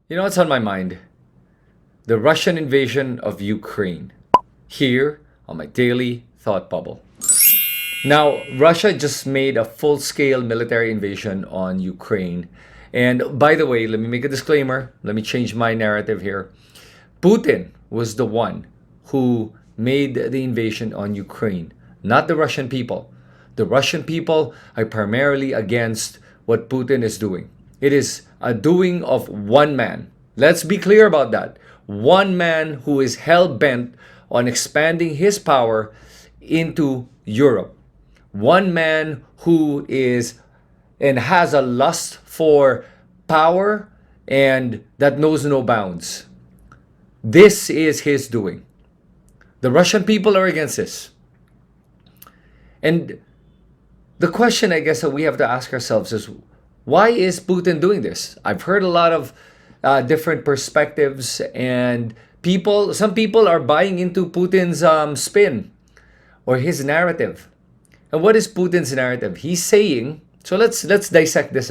You know what's on my mind? The Russian invasion of Ukraine. Here on my daily thought bubble. Now, Russia just made a full scale military invasion on Ukraine. And by the way, let me make a disclaimer. Let me change my narrative here. Putin was the one who made the invasion on Ukraine, not the Russian people. The Russian people are primarily against what Putin is doing. It is a doing of one man. Let's be clear about that. One man who is hell bent on expanding his power into Europe. One man who is and has a lust for power and that knows no bounds. This is his doing. The Russian people are against this. And the question, I guess, that we have to ask ourselves is why is Putin doing this? I've heard a lot of different perspectives, and some people are buying into Putin's spin or his narrative. And what is Putin's narrative? He's saying, so let's dissect this,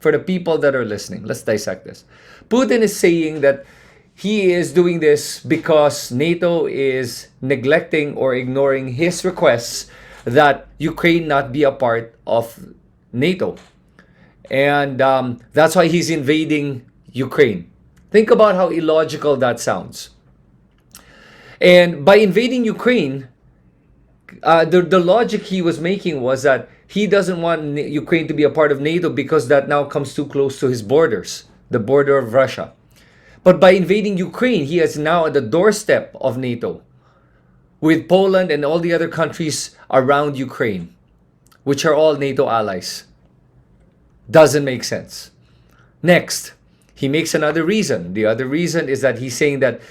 for the people that are listening. Let's dissect this. Putin is saying that he is doing this because NATO is neglecting or ignoring his requests that Ukraine not be a part of NATO. And that's why he's invading Ukraine. Think about how illogical that sounds. And by invading Ukraine, the logic he was making was that he doesn't want Ukraine to be a part of NATO because that now comes too close to his borders, the border of Russia. But by invading Ukraine, he is now at the doorstep of NATO with Poland and all the other countries around Ukraine, which are all NATO allies. Doesn't make sense. Next, he makes another reason. The other reason is that he's saying that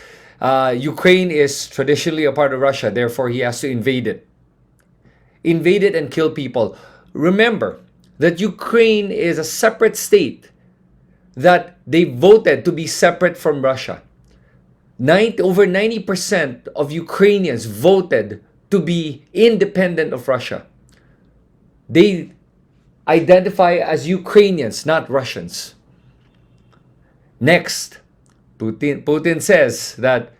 Ukraine is traditionally a part of Russia, therefore he has to invade it. Invade it and kill people. Remember that Ukraine is a separate state, that they voted to be separate from Russia. Over 90% of Ukrainians voted to be independent of Russia. They identify as Ukrainians, not Russians. Next, Putin says that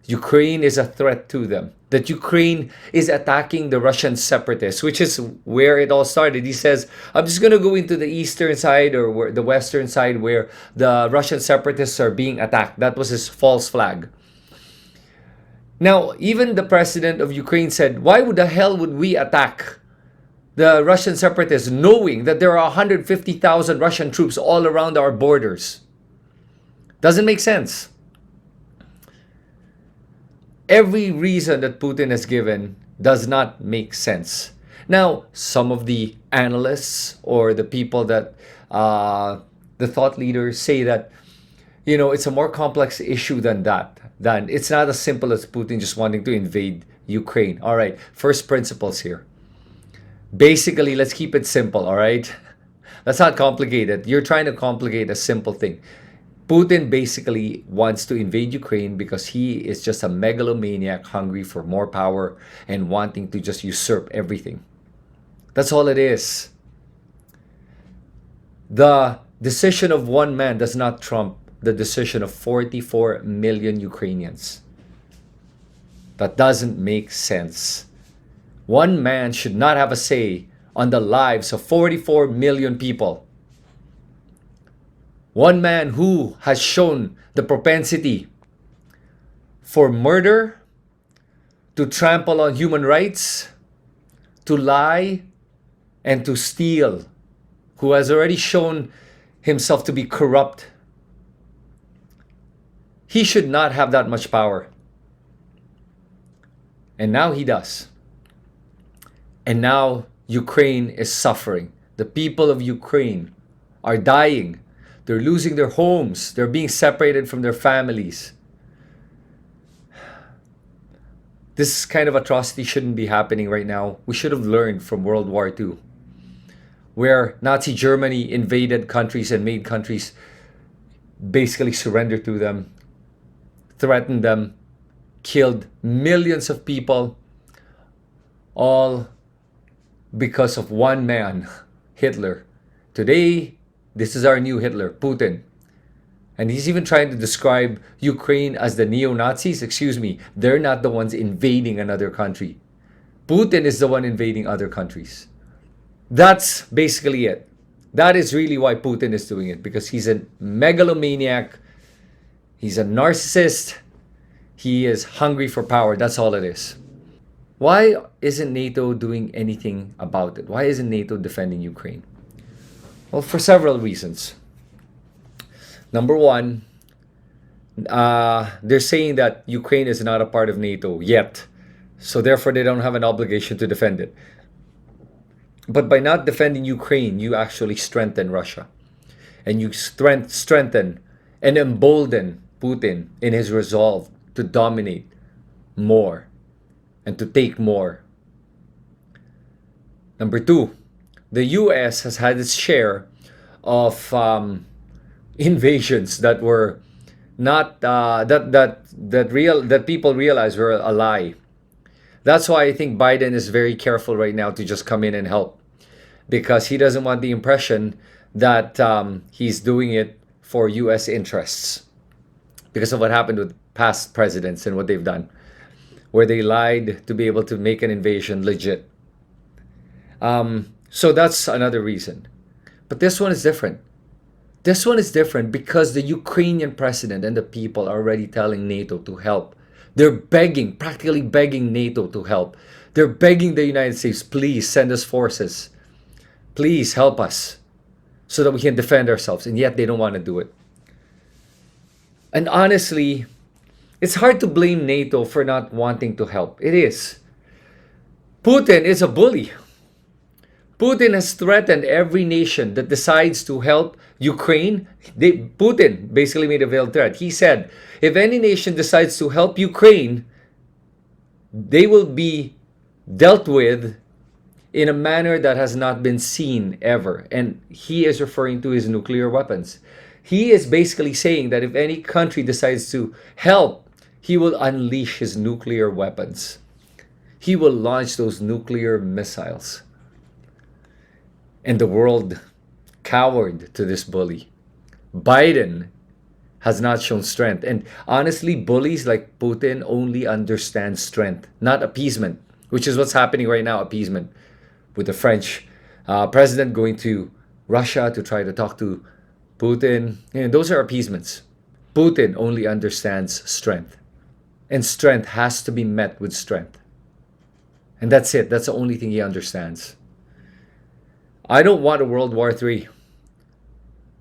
Ukraine is a threat to them, that Ukraine is attacking the Russian separatists, which is where it all started. He says, I'm just going to go into the eastern side or the western side where the Russian separatists are being attacked. That was his false flag. Now, even the president of Ukraine said, why the hell would we attack the Russian separatists knowing that there are 150,000 Russian troops all around our borders? Doesn't make sense. Every reason that Putin has given does not make sense. Now, some of the analysts or the people that, the thought leaders say that, it's a more complex issue than that. It's not as simple as Putin just wanting to invade Ukraine. All right, first principles here. Basically, let's keep it simple, all right? Let's not complicate it. You're trying to complicate a simple thing. Putin basically wants to invade Ukraine because he is just a megalomaniac hungry for more power and wanting to just usurp everything. That's all it is. The decision of one man does not trump the decision of 44 million Ukrainians. That doesn't make sense. One man should not have a say on the lives of 44 million people. One man who has shown the propensity for murder, to trample on human rights, to lie, and to steal, who has already shown himself to be corrupt. He should not have that much power. And now he does. And now Ukraine is suffering. The people of Ukraine are dying. They're losing their homes. They're being separated from their families. This kind of atrocity shouldn't be happening right now. We should have learned from World War II, where Nazi Germany invaded countries and made countries basically surrender to them, threatened them, killed millions of people, all because of one man, Hitler. Today, this is our new Hitler, Putin. And he's even trying to describe Ukraine as the neo-Nazis. Excuse me, they're not the ones invading another country. Putin is the one invading other countries. That's basically it. That is really why Putin is doing it, because he's a megalomaniac. He's a narcissist. He is hungry for power. That's all it is. Why isn't NATO doing anything about it? Why isn't NATO defending Ukraine? Well, for several reasons. Number one, they're saying that Ukraine is not a part of NATO yet. So therefore, they don't have an obligation to defend it. But by not defending Ukraine, you actually strengthen Russia. And you strengthen and embolden Putin in his resolve to dominate more and to take more. Number two, the US has had its share of invasions that were not that people realize were a lie. That's why I think Biden is very careful right now to just come in and help, because he doesn't want the impression that he's doing it for US interests, because of what happened with past presidents and what they've done, where they lied to be able to make an invasion legit. So that's another reason. But this one is different. This one is different because the Ukrainian president and the people are already telling NATO to help. They're begging, practically begging NATO to help. They're begging the United States, please send us forces. Please help us so that we can defend ourselves. And yet they don't want to do it. And honestly, it's hard to blame NATO for not wanting to help. It is. Putin is a bully. Putin has threatened every nation that decides to help Ukraine. Putin basically made a veiled threat. He said, if any nation decides to help Ukraine, they will be dealt with in a manner that has not been seen ever. And he is referring to his nuclear weapons. He is basically saying that if any country decides to help, he will unleash his nuclear weapons. He will launch those nuclear missiles. And the world cowered to this bully. Biden has not shown strength. And honestly, bullies like Putin only understand strength, not appeasement, which is what's happening right now, appeasement. With the French president going to Russia to try to talk to Putin. And those are appeasements. Putin only understands strength. And strength has to be met with strength. And that's it. That's the only thing he understands. I don't want a World War III.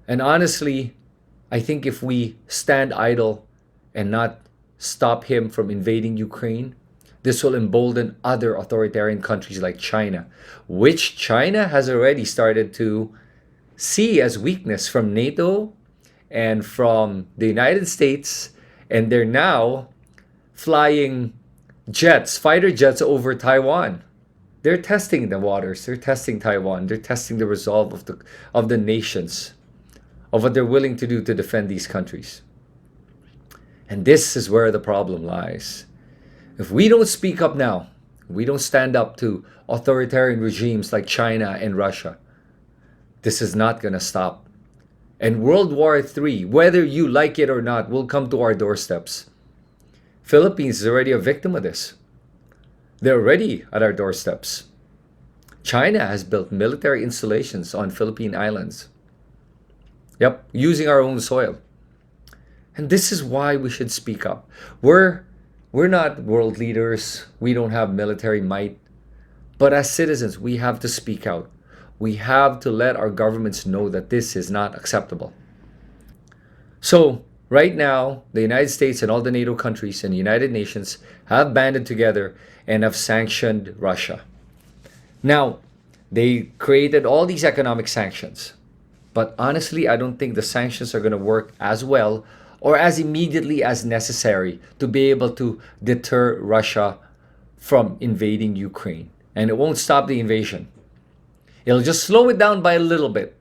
And honestly, I think if we stand idle and not stop him from invading Ukraine, this will embolden other authoritarian countries like China, which China has already started to see as weakness from NATO and from the United States. And they're now flying jets, fighter jets over Taiwan. They're testing the waters. They're testing Taiwan. They're testing the resolve of the nations, of what they're willing to do to defend these countries. And this is where the problem lies. If we don't speak up now, we don't stand up to authoritarian regimes like China and Russia, this is not going to stop. And World War III, whether you like it or not, will come to our doorsteps. Philippines is already a victim of this. They're already at our doorsteps. China has built military installations on Philippine islands. Yep, using our own soil. And this is why we should speak up. We're not world leaders. We don't have military might. But as citizens, we have to speak out. We have to let our governments know that this is not acceptable. So, right now, the United States and all the NATO countries and the United Nations have banded together and have sanctioned Russia. Now, they created all these economic sanctions. But honestly, I don't think the sanctions are going to work as well or as immediately as necessary to be able to deter Russia from invading Ukraine. And it won't stop the invasion. It'll just slow it down by a little bit.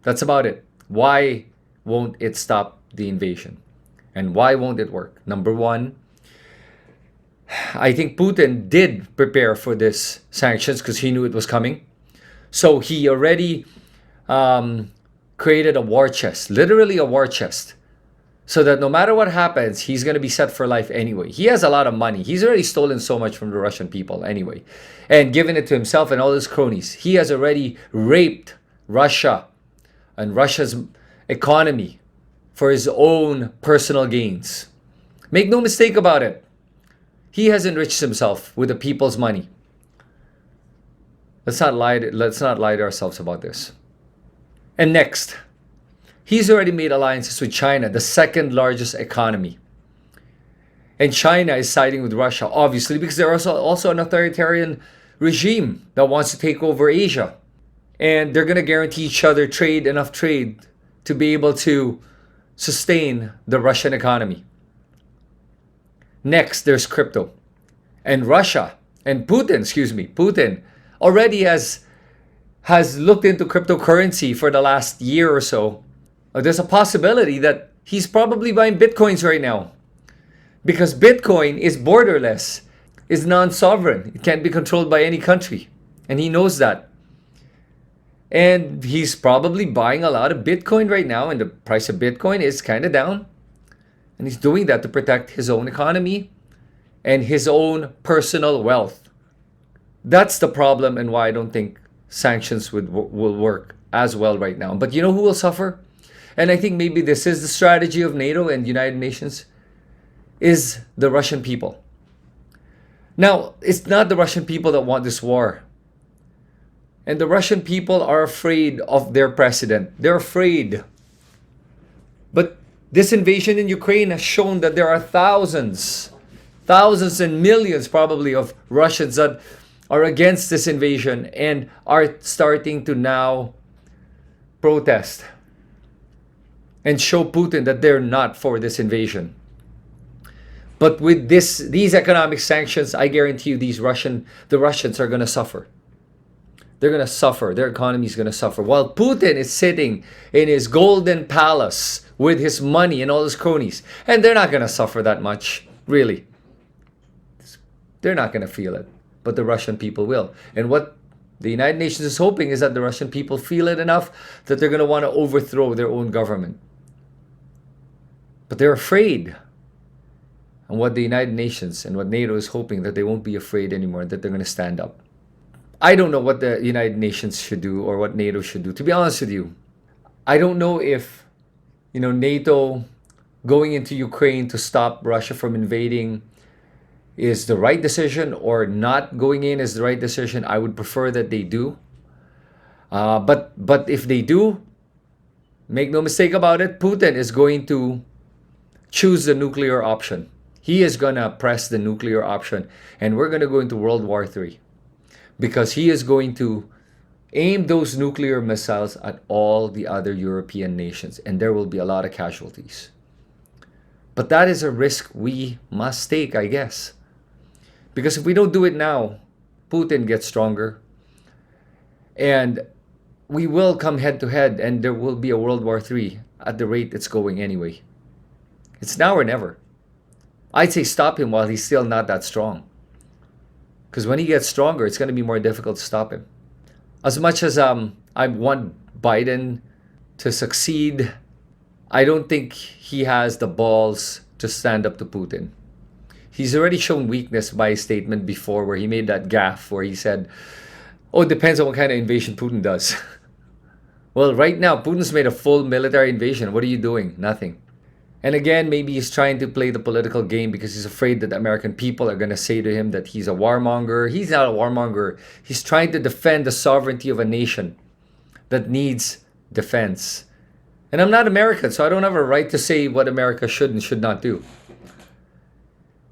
That's about it. Why won't it stop the invasion? And why won't it work? Number one, I think Putin did prepare for this sanctions because he knew it was coming. So he already created a war chest, literally a war chest, so that no matter what happens, he's going to be set for life anyway. He has a lot of money. He's already stolen so much from the Russian people anyway, and given it to himself and all his cronies. He has already raped Russia and Russia's economy for his own personal gains. Make no mistake about it. He has enriched himself with the people's money. Let's not lie to ourselves about this. And next, he's already made alliances with China, the second largest economy. And China is siding with Russia, obviously, because they're also an authoritarian regime that wants to take over Asia. And they're going to guarantee each other enough trade to be able to sustain the Russian economy. Next, there's crypto. And Russia, and Putin already has looked into cryptocurrency for the last year or so. There's a possibility that he's probably buying Bitcoins right now. Because Bitcoin is borderless, is non-sovereign. It can't be controlled by any country. And he knows that. And he's probably buying a lot of Bitcoin right now, and the price of Bitcoin is kind of down. And he's doing that to protect his own economy and his own personal wealth. That's the problem, and why I don't think sanctions will work as well right now. But you know who will suffer? And I think maybe this is the strategy of NATO and United Nations, is the Russian people. Now, it's not the Russian people that want this war. And the Russian people are afraid of their president. They're afraid. But this invasion in Ukraine has shown that there are thousands and millions probably of Russians that are against this invasion and are starting to now protest and show Putin that they're not for this invasion. But with these economic sanctions, I guarantee you the Russians are going to suffer. They're going to suffer. Their economy is going to suffer. While Putin is sitting in his golden palace with his money and all his cronies. And they're not going to suffer that much, really. They're not going to feel it. But the Russian people will. And what the United Nations is hoping is that the Russian people feel it enough that they're going to want to overthrow their own government. But they're afraid. And what the United Nations and what NATO is hoping, that they won't be afraid anymore, that they're going to stand up. I don't know what the United Nations should do or what NATO should do. To be honest with you, I don't know if, NATO going into Ukraine to stop Russia from invading is the right decision, or not going in is the right decision. I would prefer that they do. But if they do, make no mistake about it, Putin is going to choose the nuclear option. He is going to press the nuclear option, and we're going to go into World War III. Because he is going to aim those nuclear missiles at all the other European nations. And there will be a lot of casualties. But that is a risk we must take, I guess. Because if we don't do it now, Putin gets stronger. And we will come head to head, and there will be a World War III at the rate it's going anyway. It's now or never. I'd say stop him while he's still not that strong. Because when he gets stronger, it's going to be more difficult to stop him. As much as I want Biden to succeed, I don't think he has the balls to stand up to Putin. He's already shown weakness by his statement before, where he made that gaffe where he said, it depends on what kind of invasion Putin does. Well, right now, Putin's made a full military invasion. What are you doing? Nothing. And again, maybe he's trying to play the political game because he's afraid that the American people are going to say to him that he's a warmonger. He's not a warmonger. He's trying to defend the sovereignty of a nation that needs defense. And I'm not American, so I don't have a right to say what America should and should not do.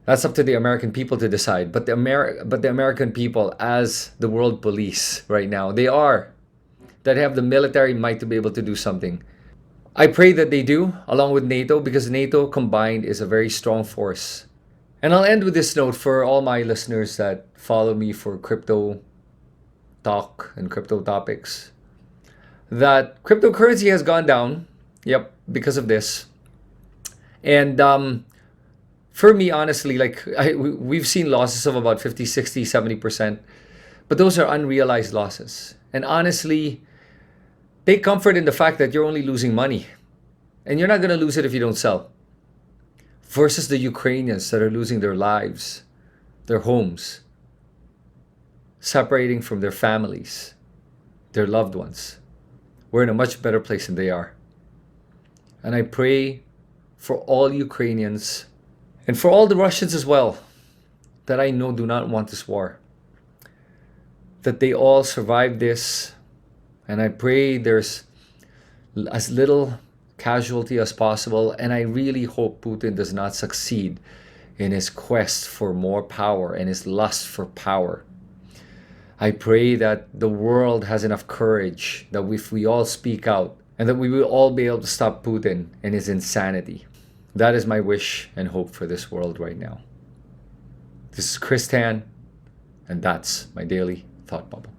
That's up to the American people to decide. But the American people, as the world police right now, that have the military might to be able to do something. I pray that they do, along with NATO, because NATO combined is a very strong force. And I'll end with this note for all my listeners that follow me for crypto talk and crypto topics, that cryptocurrency has gone down, because of this. And for me, honestly, we've seen losses of about 50, 60, 70%, but those are unrealized losses. And honestly, Take comfort in the fact that you're only losing money. And you're not going to lose it if you don't sell. Versus the Ukrainians that are losing their lives, their homes, separating from their families, their loved ones. We're in a much better place than they are. And I pray for all Ukrainians and for all the Russians as well that I know do not want this war, that they all survive this. And I pray there's as little casualty as possible. And I really hope Putin does not succeed in his quest for more power and his lust for power. I pray that the world has enough courage, that if we all speak out, and that we will all be able to stop Putin and his insanity. That is my wish and hope for this world right now. This is Chris Tan, and that's my daily thought bubble.